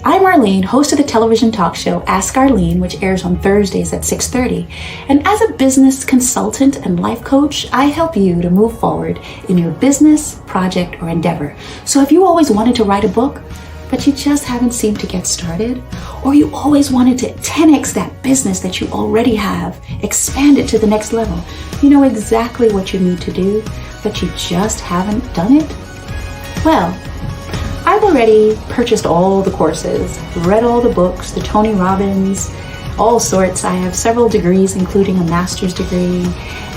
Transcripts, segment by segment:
I'm Arlene, host of the television talk show Ask Arlene, which airs on Thursdays at 6:30. And as a business consultant and life coach, I help you to move forward in your business, project, or endeavor. So if you always wanted to write a book, but you just haven't seemed to get started, or you always wanted to 10x that business that you already have, expand it to the next level, you know exactly what you need to do, but you just haven't done it? Well, I've already purchased all the courses, read all the books, the Tony Robbins, all sorts. I have several degrees, including a master's degree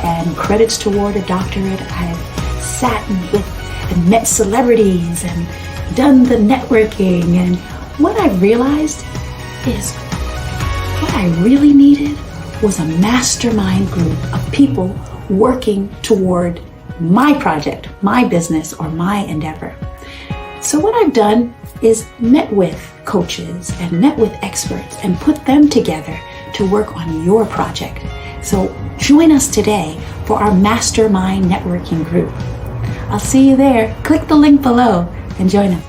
and credits toward a doctorate. I've sat with and met celebrities and done the networking. And what I realized is what I really needed was a mastermind group of people working toward my project, my business, or my endeavor. So what I've done is met with coaches and met with experts and put them together to work on your project. So join us today for our Mastermind networking group. I'll see you there. Click the link below and join us.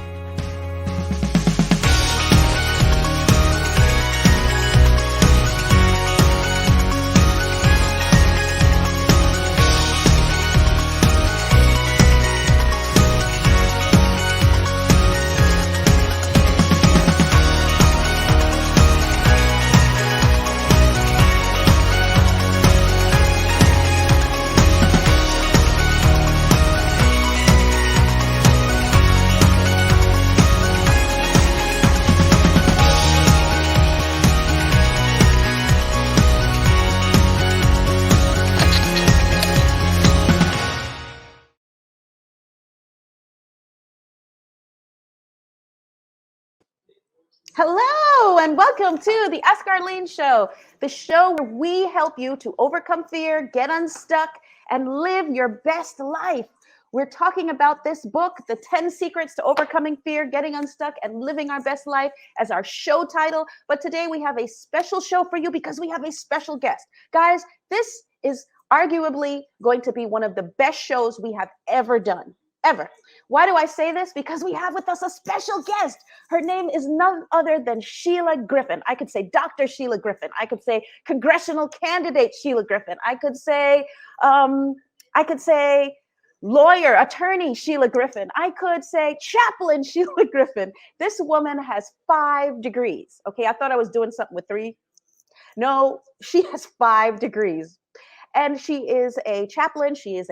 Hello and welcome to the Ask Arlene Show, the show where we help you to overcome fear, get unstuck, and live your best life. We're talking about this book, The 10 Secrets to Overcoming Fear, Getting Unstuck, and Living Our Best Life as our show title. But today we have a special show for you because we have a special guest. Guys, this is arguably going to be one of the best shows we have ever done, ever. Why do I say this? Because we have with us a special guest. Her name is none other than Sheila Griffin. I could say Dr. Sheila Griffin. I could say congressional candidate Sheila Griffin. I could say lawyer, attorney Sheila Griffin. I could say chaplain Sheila Griffin. This woman has 5 degrees. Okay, I thought I was doing something with 3. No, she has 5 degrees. And she is a chaplain. She is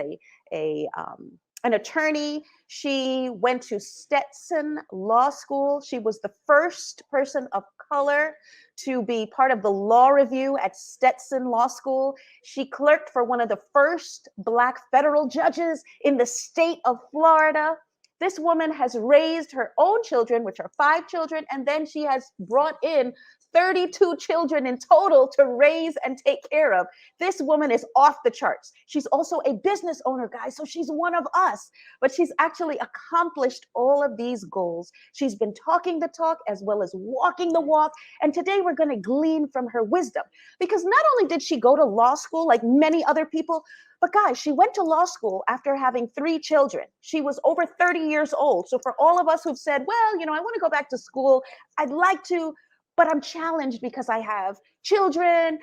an attorney. She went to Stetson Law School. She was the first person of color to be part of the law review at Stetson Law School. She clerked for one of the first Black federal judges in the state of Florida. This woman has raised her own children, which are 5 children, and then she has brought in 32 children in total to raise and take care of. This woman is off the charts. She's also a business owner, guys, so she's one of us, but she's actually accomplished all of these goals. She's been talking the talk as well as walking the walk, and today we're going to glean from her wisdom, because not only did she go to law school like many other people, but guys, she went to law school after having 3 children. She was over 30 years old. So for all of us who've said, well, I want to go back to school, I'd like to, but I'm challenged because I have children.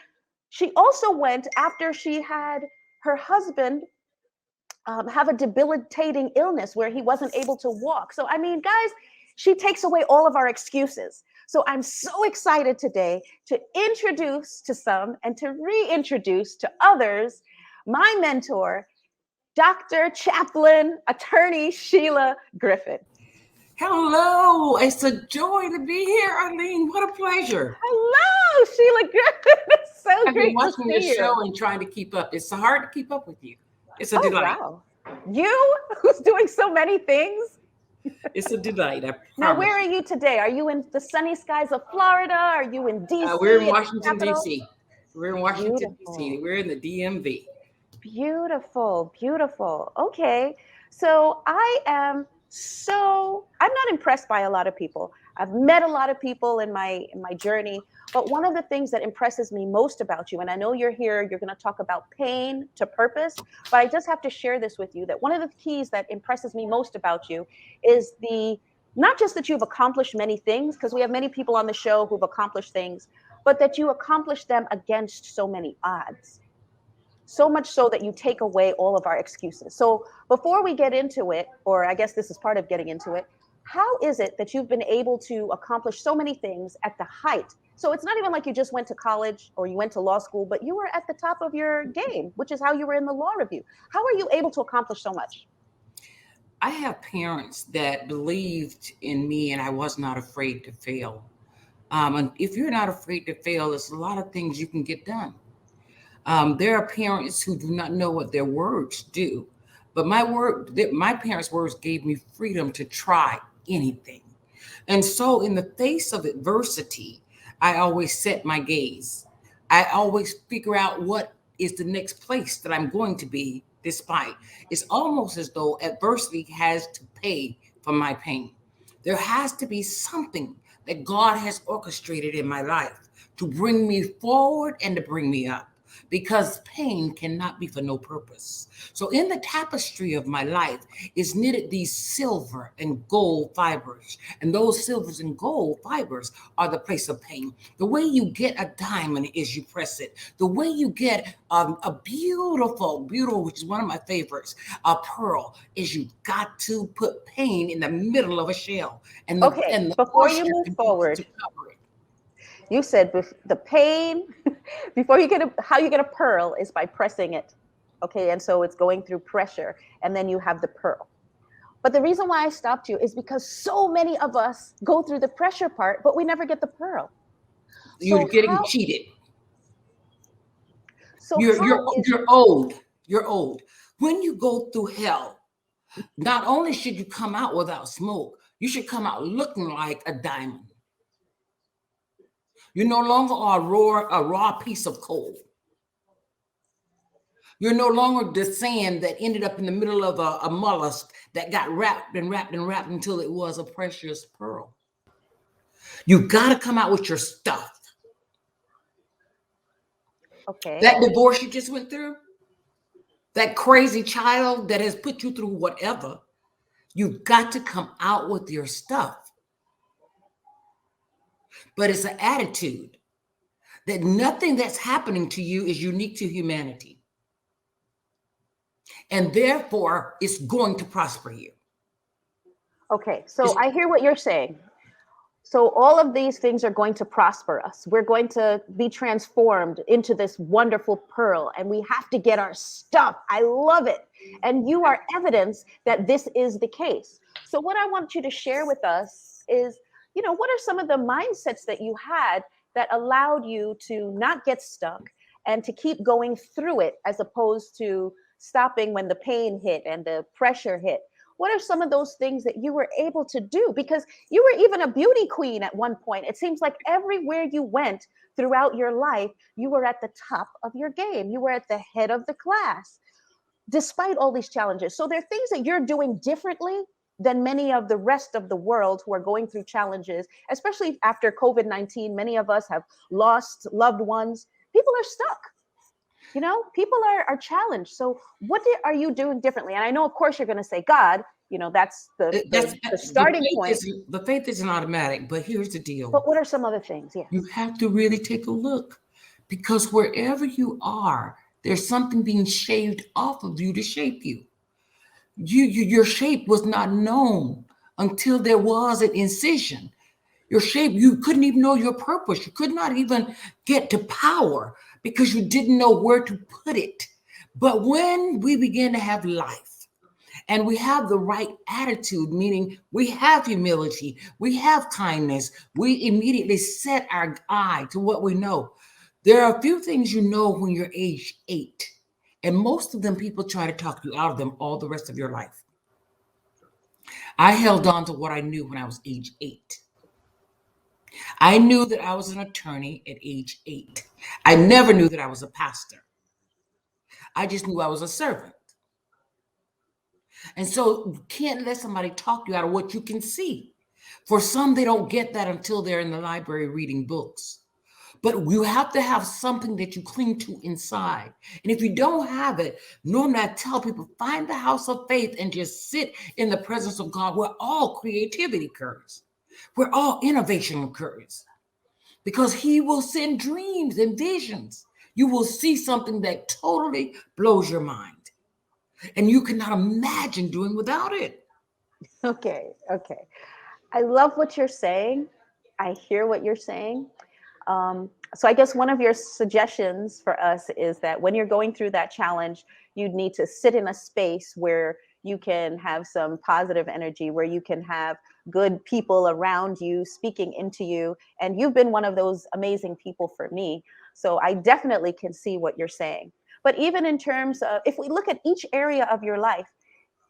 She also went after she had her husband have a debilitating illness where he wasn't able to walk. So, I mean, guys, she takes away all of our excuses. So I'm so excited today to introduce to some and to reintroduce to others my mentor, Dr. Chaplain Attorney Sheila Griffin. Hello, it's a joy to be here, Arlene. What a pleasure. Hello, Sheila Griffin. It's so I've great been watching to see your you. show and trying to keep up. It's so hard to keep up with you. It's a delight. Wow. You, who's doing so many things? It's a delight, I promise. Now, where are you today? Are you in the sunny skies of Florida? Are you in D.C.? We're in Washington, D.C. We're in Washington, D.C. We're in the DMV. Beautiful, beautiful. Okay. So I'm not impressed by a lot of people. I've met a lot of people in my journey, but one of the things that impresses me most about you, and I know you're here, you're going to talk about pain to purpose, but I just have to share this with you, that one of the keys that impresses me most about you is the Not just that you've accomplished many things, because we have many people on the show who've accomplished things, but that you accomplished them against so many odds. So much so that you take away all of our excuses. So before we get into it, or I guess this is part of getting into it, how is it that you've been able to accomplish so many things at the height? So it's not even like you just went to college or you went to law school, but you were at the top of your game, which is how you were in the law review. How are you able to accomplish so much? I have parents that believed in me, and I was not afraid to fail. And if you're not afraid to fail, there's a lot of things you can get done. There are parents who do not know what their words do, but my parents' words gave me freedom to try anything. And so, in the face of adversity, I always set my gaze. I always figure out what is the next place that I'm going to be, despite. It's almost as though adversity has to pay for my pain. There has to be something that God has orchestrated in my life to bring me forward and to bring me up, because pain cannot be for no purpose. So in the tapestry of my life is knitted these silver and gold fibers. And those silvers and gold fibers are the place of pain. The way you get a diamond is you press it. The way you get a beautiful, which is one of my favorites, a pearl, is you got to put pain in the middle of a shell. And before you move forward, to cover it. You said the pain before you get how you get a pearl is by pressing it. Okay. And so it's going through pressure, and then you have the pearl. But the reason why I stopped you is because so many of us go through the pressure part, but we never get the pearl. You're getting cheated. So you're old. You're old. When you go through hell, not only should you come out without smoke, you should come out looking like a diamond. You're no longer a raw piece of coal. You're no longer the sand that ended up in the middle of a mollusk that got wrapped until it was a precious pearl. You got to come out with your stuff. Okay. That divorce you just went through, that crazy child that has put you through whatever, you've got to come out with your stuff. But it's an attitude that nothing that's happening to you is unique to humanity. And therefore, it's going to prosper you. Okay, so I hear what you're saying. So all of these things are going to prosper us. We're going to be transformed into this wonderful pearl, and we have to get our stuff. I love it. And you are evidence that this is the case. So what I want you to share with us is, what are some of the mindsets that you had that allowed you to not get stuck and to keep going through it, as opposed to stopping when the pain hit and the pressure hit? What are some of those things that you were able to do? Because you were even a beauty queen at one point. It seems like everywhere you went throughout your life, you were at the top of your game. You were at the head of the class, despite all these challenges. So there are things that you're doing differently than many of the rest of the world who are going through challenges, especially after COVID-19. Many of us have lost loved ones. People are stuck. People are challenged. So what are you doing differently? And I know, of course, you're going to say God. That's the starting point. The faith isn't automatic, but here's the deal. But what are some other things? Yeah. You have to really take a look, because wherever you are, there's something being shaved off of you to shape you. Your shape was not known until there was an incision. Your shape, you couldn't even know your purpose. You could not even get to power because you didn't know where to put it. But when we begin to have life and we have the right attitude, meaning we have humility, we have kindness, we immediately set our eye to what we know. There are a few things you know when you're age 8. And most of them, people try to talk you out of them all the rest of your life. I held on to what I knew when I was age 8. I knew that I was an attorney at age 8. I never knew that I was a pastor. I just knew I was a servant. And so you can't let somebody talk you out of what you can see. For some, they don't get that until they're in the library reading books. But you have to have something that you cling to inside. And if you don't have it, normally I tell people, find the house of faith and just sit in the presence of God where all creativity occurs, where all innovation occurs. Because he will send dreams and visions. You will see something that totally blows your mind. And you cannot imagine doing without it. Okay. I love what you're saying. I hear what you're saying. So I guess one of your suggestions for us is that when you're going through that challenge, you need to sit in a space where you can have some positive energy, where you can have good people around you speaking into you. And you've been one of those amazing people for me. So I definitely can see what you're saying. But even in terms of, if we look at each area of your life,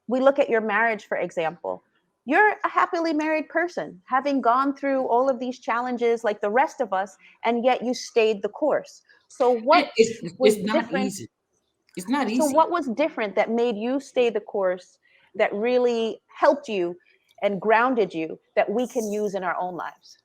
we look at your marriage, for example. You're a happily married person, having gone through all of these challenges like the rest of us, and yet you stayed the course. So what was It's not different? easy. It's not So easy. what was different that made you stay the course, that really helped you and grounded you, that we can use in our own lives?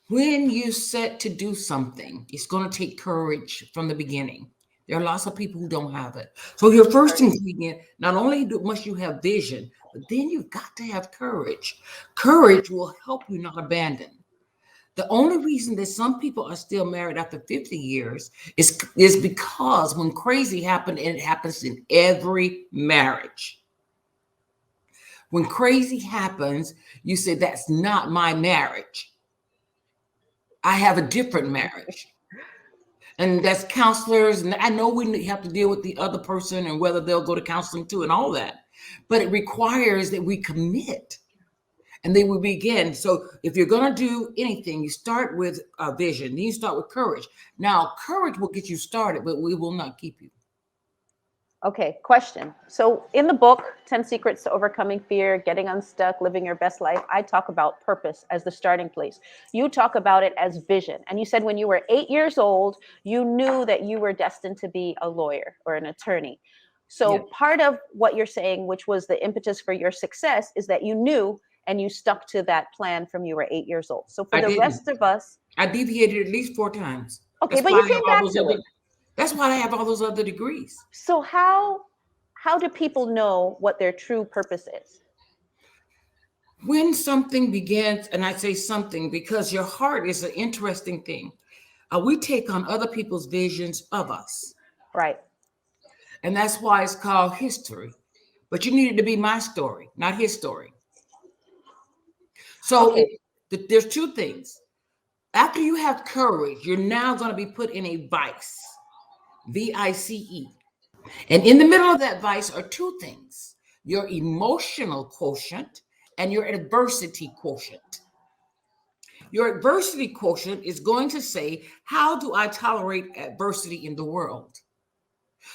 When you set to do something, it's going to take courage from the beginning. There are lots of people who don't have it. So your first ingredient, not only must you have vision, but then you've got to have courage. Courage will help you not abandon. The only reason that some people are still married after 50 years is because when crazy happened, and it happens in every marriage. When crazy happens, you say, that's not my marriage. I have a different marriage. And that's counselors. And I know we have to deal with the other person and whether they'll go to counseling too and all that. But it requires that we commit and then we begin. So if you're going to do anything, you start with a vision. Then you start with courage. Now, courage will get you started, but we will not keep you. Okay, question. So in the book, 10 Secrets to Overcoming Fear, Getting Unstuck, Living Your Best Life, I talk about purpose as the starting place. You talk about it as vision. And you said when you were 8 years old, you knew that you were destined to be a lawyer or an attorney. So part of what you're saying, which was the impetus for your success, is that you knew and you stuck to that plan from you were 8 years old. So for the rest of us, I deviated at least 4 times. okay, but you came back to it. That's why I have all those other degrees. So how do people know what their true purpose is? When something begins, and I say something because your heart is an interesting thing. We take on other people's visions of us. Right. And that's why it's called history. But you need it to be my story, not his story. So there's 2 things. After you have courage, you're now going to be put in a vice, V-I-C-E. And in the middle of that vice are 2 things, your emotional quotient and your adversity quotient. Your adversity quotient is going to say, how do I tolerate adversity in the world?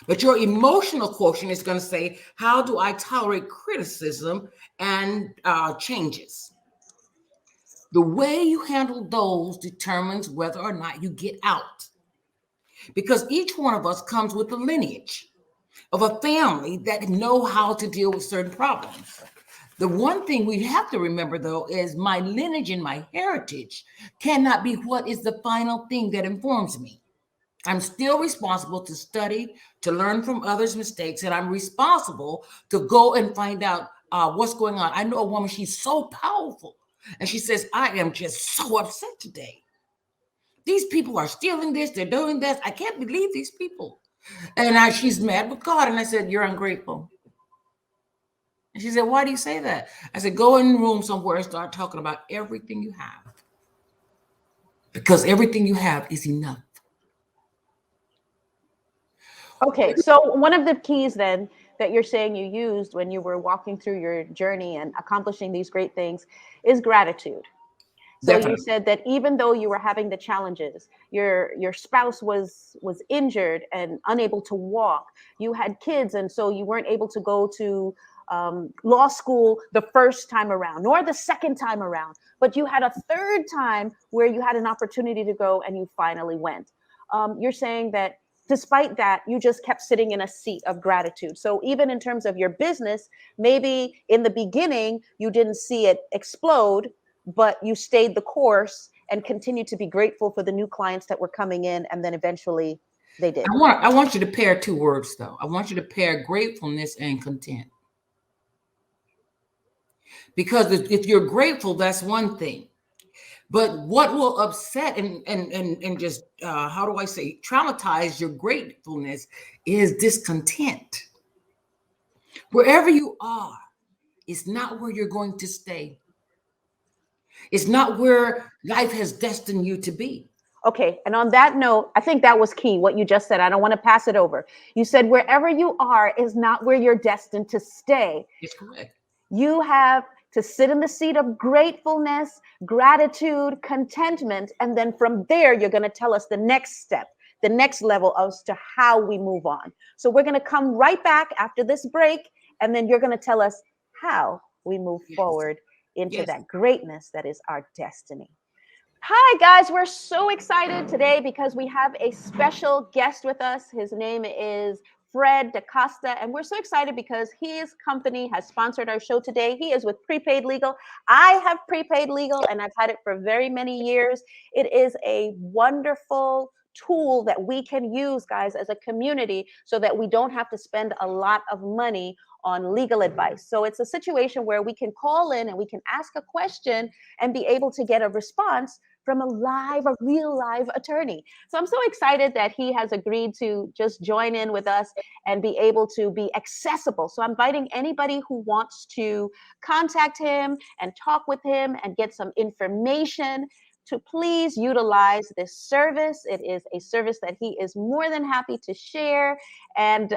But your emotional quotient is going to say, how do I tolerate criticism and changes? The way you handle those determines whether or not you get out. Because each one of us comes with a lineage of a family that know how to deal with certain problems. The one thing we have to remember, though, is my lineage and my heritage cannot be what is the final thing that informs me. I'm still responsible to study, to learn from others' mistakes, and I'm responsible to go and find out what's going on. I know a woman, she's so powerful, and she says, I am just so upset today. These people are stealing this, they're doing this. I can't believe these people. And she's mad with God. And I said, you're ungrateful. And she said, why do you say that? I said, go in the room somewhere and start talking about everything you have. Because everything you have is enough. Okay, so one of the keys then that you're saying you used when you were walking through your journey and accomplishing these great things is gratitude. So you said that even though you were having the challenges, your spouse was injured and unable to walk, you had kids, and so you weren't able to go to law school the first time around, nor the second time around, but you had a third time where you had an opportunity to go and you finally went. You're saying that despite that, you just kept sitting in a seat of gratitude. So even in terms of your business, maybe in the beginning, you didn't see it explode, but you stayed the course and continue to be grateful for the new clients that were coming in, and then eventually they did. I want you to pair two words, though. I want you to pair gratefulness and content. Because if you're grateful, that's one thing. But what will upset and just, how do I say, traumatize your gratefulness is discontent. Wherever you are, it's not where you're going to stay. It's not where life has destined you to be. Okay. And on that note, I think that was key, what you just said. I don't want to pass it over. You said wherever you are is not where you're destined to stay. It's correct. You have to sit in the seat of gratefulness, gratitude, contentment. And then from there, you're going to tell us the next step, the next level as to how we move on. So we're going to come right back after this break, and then you're going to tell us how we move forward into that greatness that is our destiny. Hi, guys. We're so excited today because we have a special guest with us. His name is Fred DaCosta, and we're so excited because his company has sponsored our show today. He is with Prepaid Legal. I have Prepaid Legal, and I've had it for very many years. It is a wonderful tool that we can use, guys, as a community so that we don't have to spend a lot of money on legal advice. So it's a situation where we can call in and we can ask a question and be able to get a response from a real live attorney. So I'm so excited that he has agreed to just join in with us and be able to be accessible. So I'm inviting anybody who wants to contact him and talk with him and get some information to please utilize this service. It is a service that he is more than happy to share and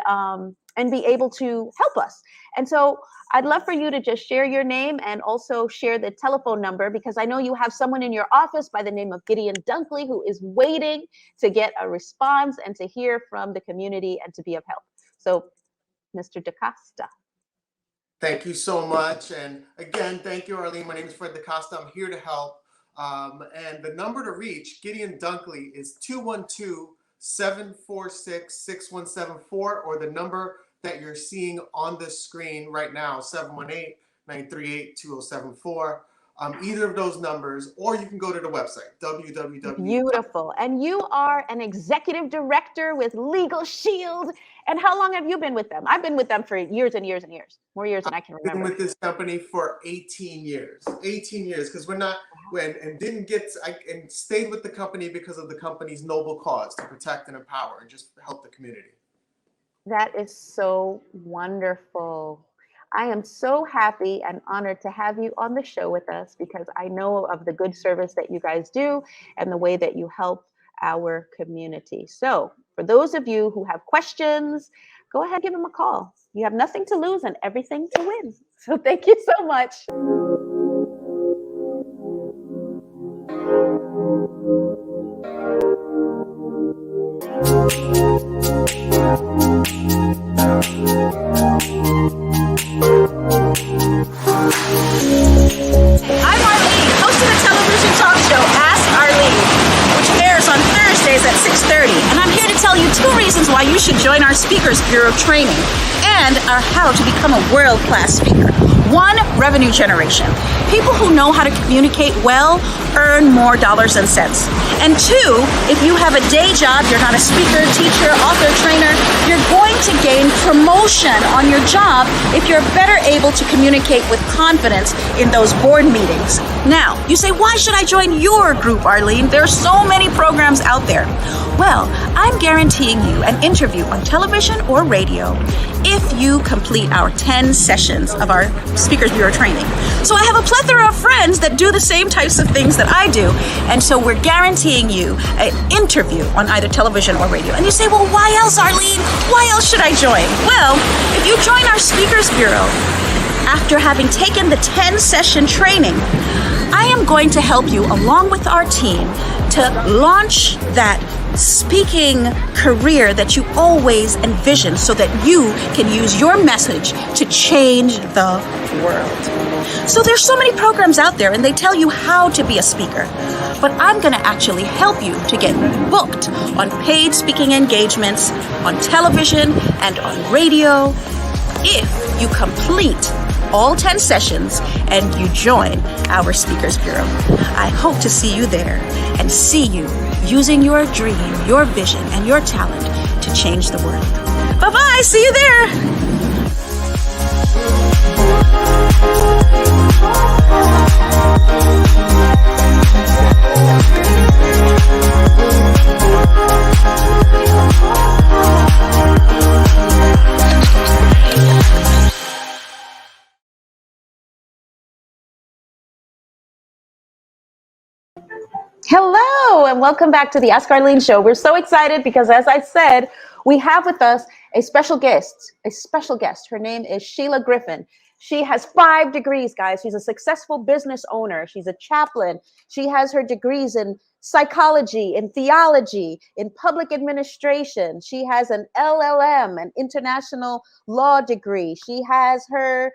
be able to help us. And so I'd love for you to just share your name and also share the telephone number, because I know you have someone in your office by the name of Gideon Dunkley who is waiting to get a response and to hear from the community and to be of help. So, Mr. DaCosta. Thank you so much. And again, thank you, Arlene. My name is Fred DaCosta. I'm here to help. And the number to reach Gideon Dunkley is 212-746-6174, or the number that you're seeing on the screen right now, 718-938-2074. Either of those numbers, or you can go to the website, www. Beautiful. And you are an executive director with Legal Shield. And how long have you been with them? I've been with them for years and years and years, more years than I can remember. I've been with this company for 18 years, because we're not, and stayed with the company because of the company's noble cause to protect and empower and just help the community. That is so wonderful. I am so happy and honored to have you on the show with us, because I know of the good service that you guys do and the way that you help our community. So for those of you who have questions, go ahead, give them a call. You have nothing to lose and everything to win. So thank you so much. I'm Arlene, host of the television talk show Ask Arlene, which airs on Thursdays at 6:30. And I'm here to tell you 2 reasons why you should join our Speakers Bureau training and how to become a world-class speaker. 1, revenue generation. People who know how to communicate well earn more dollars and cents. And 2, if you have a day job, you're not a speaker, teacher, author, trainer, you're going to gain promotion on your job if you're better able to communicate with confidence in those board meetings. Now, you say, why should I join your group, Arlene? There are so many programs out there. Well, I'm guaranteeing you an interview on television or radio if you complete our 10 sessions of our Speakers Bureau training. So I have a plethora of friends that do the same types of things that I do, and so we're guaranteeing you an interview on either television or radio. And you say, well, why else, Arlene? Why else should I join? Well, if you join our Speakers Bureau, after having taken the 10-session training, I am going to help you, along with our team, to launch that speaking career that you always envisioned, so that you can use your message to change the world. So there's so many programs out there, and they tell you how to be a speaker. But I'm going to actually help you to get booked on paid speaking engagements, on television and on radio, if you complete all 10 sessions and you join our Speakers Bureau. I hope to see you there and see you using your dream, your vision, and your talent to change the world. Bye-bye. See you there. Hello, and welcome back to the Ask Arlene Show. We're so excited because, as I said, we have with us a special guest. Her name is Sheila Griffin. She has 5 degrees, guys. She's a successful business owner. She's a chaplain. She has her degrees in psychology, in theology, in public administration. She has an LLM, an international law degree. She has her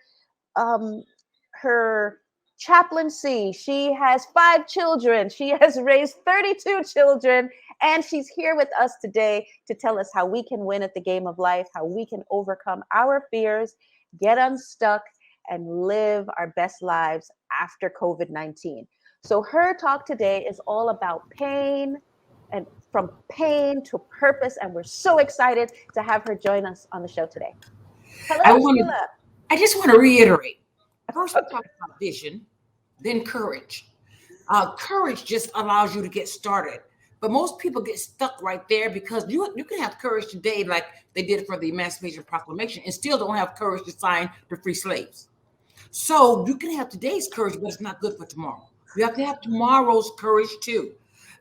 chaplaincy. She has 5 children. She has raised 32 children. And she's here with us today to tell us how we can win at the game of life, how we can overcome our fears, get unstuck, and live our best lives after COVID-19. So her talk today is all about pain, and from pain to purpose. And we're so excited to have her join us on the show today. Hello, Sheila. I just want to reiterate. First, we talk about vision, then courage. Courage just allows you to get started. But most people get stuck right there because you can have courage today like they did for the Emancipation Proclamation and still don't have courage to sign the free slaves. So you can have today's courage, but it's not good for tomorrow. You have to have tomorrow's courage too.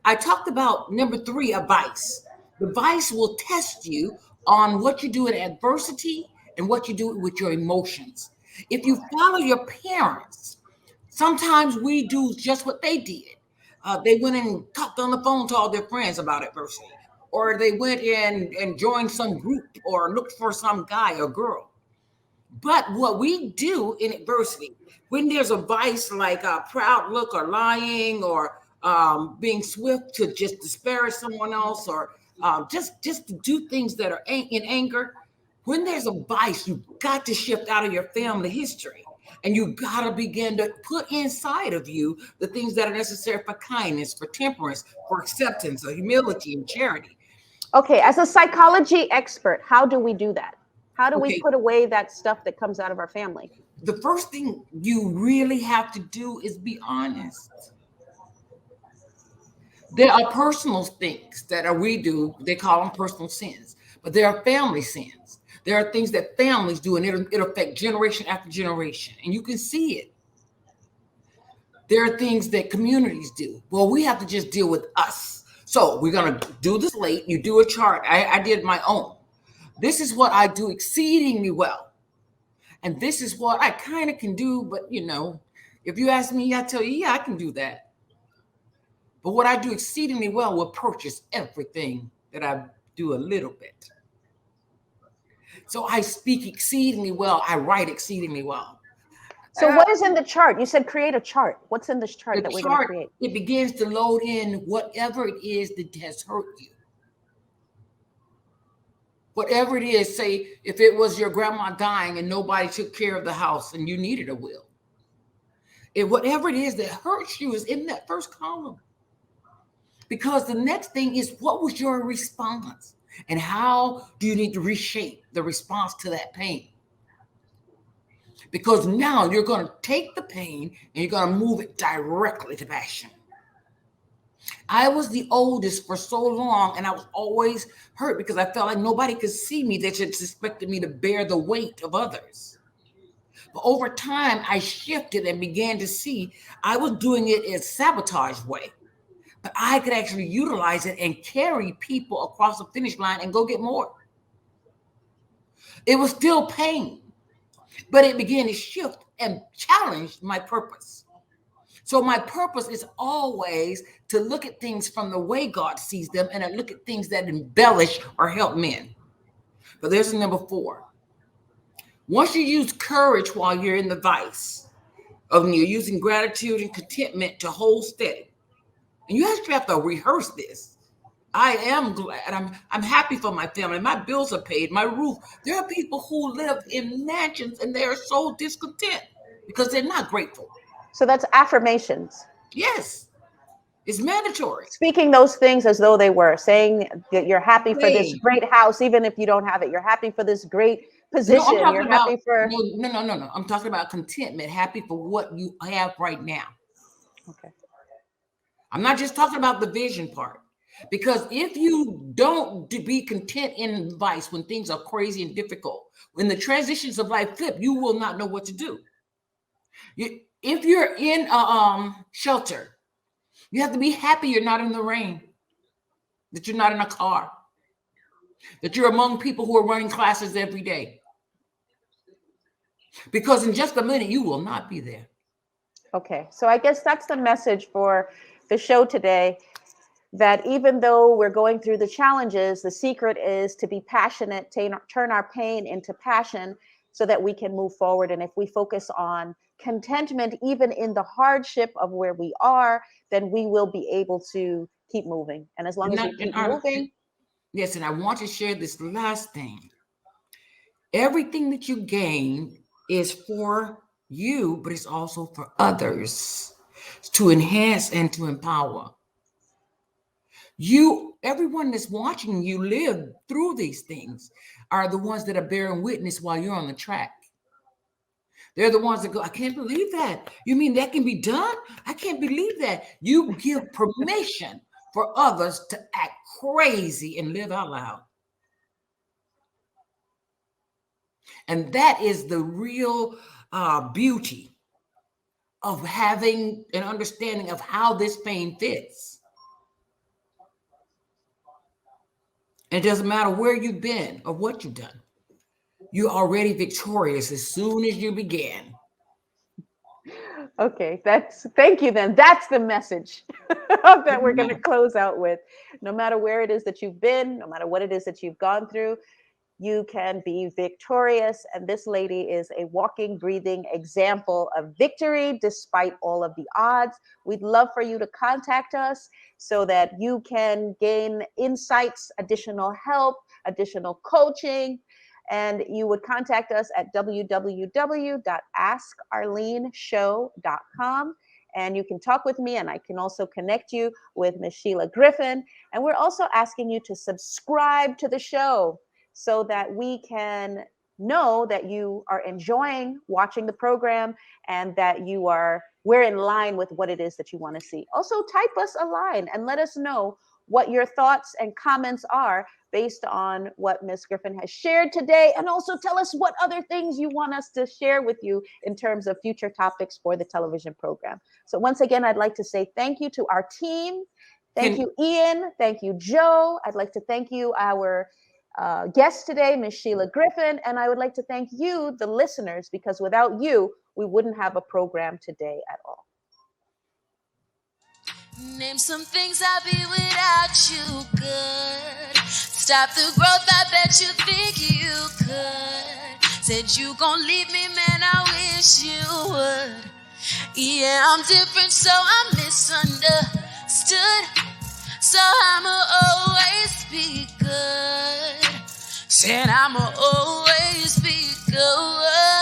I talked about number 3, a vice. The vice will test you on what you do in adversity and what you do with your emotions. If you follow your parents, sometimes we do just what they did. They went and talked on the phone to all their friends about adversity, or they went in and joined some group or looked for some guy or girl. But what we do in adversity, when there's a vice like a proud look or lying or being swift to just disparage someone else or just to do things that are in anger, when there's a vice, you've got to shift out of your family history. And you got to begin to put inside of you the things that are necessary for kindness, for temperance, for acceptance, for humility and charity. Okay, as a psychology expert, how do we do that? How do we put away that stuff that comes out of our family? The first thing you really have to do is be honest. There are personal things that we do. They call them personal sins, but there are family sins. There are things that families do, and it'll affect generation after generation, and you can see it. There are things that communities do. Well, we have to just deal with us. So we're going to do the slate. You do a chart. I did my own. This is what I do exceedingly well. And this is what I kind of can do, but, if you ask me, I tell you, yeah, I can do that. But what I do exceedingly well will purchase everything that I do a little bit. So I speak exceedingly well. I write exceedingly well. So what is in the chart? You said create a chart. What's in this chart that we're going to create? It begins to load in whatever it is that has hurt you. Whatever it is, say if it was your grandma dying and nobody took care of the house and you needed a will. Whatever it is that hurts you is in that first column. Because the next thing is, what was your response? And how do you need to reshape the response to that pain? Because now you're going to take the pain and you're going to move it directly to passion. I was the oldest for so long, and I was always hurt because I felt like nobody could see me. They just expected me to bear the weight of others. But over time, I shifted and began to see I was doing it in a sabotage way. But I could actually utilize it and carry people across the finish line and go get more. It was still pain, but it began to shift and challenge my purpose. So my purpose is always to look at things from the way God sees them and I look at things that embellish or help men. But there's a number 4. Once you use courage while you're in the vice of you're using gratitude and contentment to hold steady, and you actually have to rehearse this. I am glad. I'm happy for my family. My bills are paid. My roof. There are people who live in mansions and they are so discontent because they're not grateful. So that's affirmations. Yes, it's mandatory. Speaking those things as though they were, saying that you're happy for this Hey. great house, even if you don't have it. You're happy for this great position. No, I'm talking You're about happy for. no. I'm talking about contentment, happy for what you have right now. Okay. I'm not just talking about the vision part. Because if you don't be content in vice when things are crazy and difficult, when the transitions of life flip, you will not know what to do. If you're in a shelter, you have to be happy you're not in the rain, that you're not in a car, that you're among people who are running classes every day. Because in just a minute, you will not be there. Okay, so I guess that's the message for the show today. That even though we're going through the challenges, the secret is to be passionate, turn our pain into passion so that we can move forward. And if we focus on contentment, even in the hardship of where we are, then we will be able to keep moving. And as long as we keep moving. Yes, and I want to share this last thing. Everything that you gain is for you, but it's also for others to enhance and to empower. Everyone that's watching you live through these things are the ones that are bearing witness while you're on the track. They're the ones that go, I can't believe that. You mean that can be done? I can't believe that. You give permission for others to act crazy and live out loud. And that is the real beauty of having an understanding of how this pain fits. And it doesn't matter where you've been or what you've done. You're already victorious as soon as you began. Okay, thank you then. That's the message that we're going to close out with. No matter where it is that you've been, no matter what it is that you've gone through, you can be victorious. And this lady is a walking, breathing example of victory despite all of the odds. We'd love for you to contact us so that you can gain insights, additional help, additional coaching. And you would contact us at www.askarleneshow.com. And you can talk with me, and I can also connect you with Ms. Sheila Griffin. And we're also asking you to subscribe to the show so that we can know that you are enjoying watching the program and that we're in line with what it is that you want to see. Also, type us a line and let us know what your thoughts and comments are based on what Ms. Griffin has shared today. And also tell us what other things you want us to share with you in terms of future topics for the television program. So once again, I'd like to say thank you to our team. Thank you, Ian. Thank you, Joe. I'd like to thank you, our guest today, Ms. Sheila Griffin. And I would like to thank you, the listeners, because without you, we wouldn't have a program today at all. Name some things I'll be without you, good. Stop the growth, I bet you think you could. Said you gon' leave me, man, I wish you would. Yeah, I'm different, so I'm misunderstood. So I'ma always be good. Said I'ma always be good.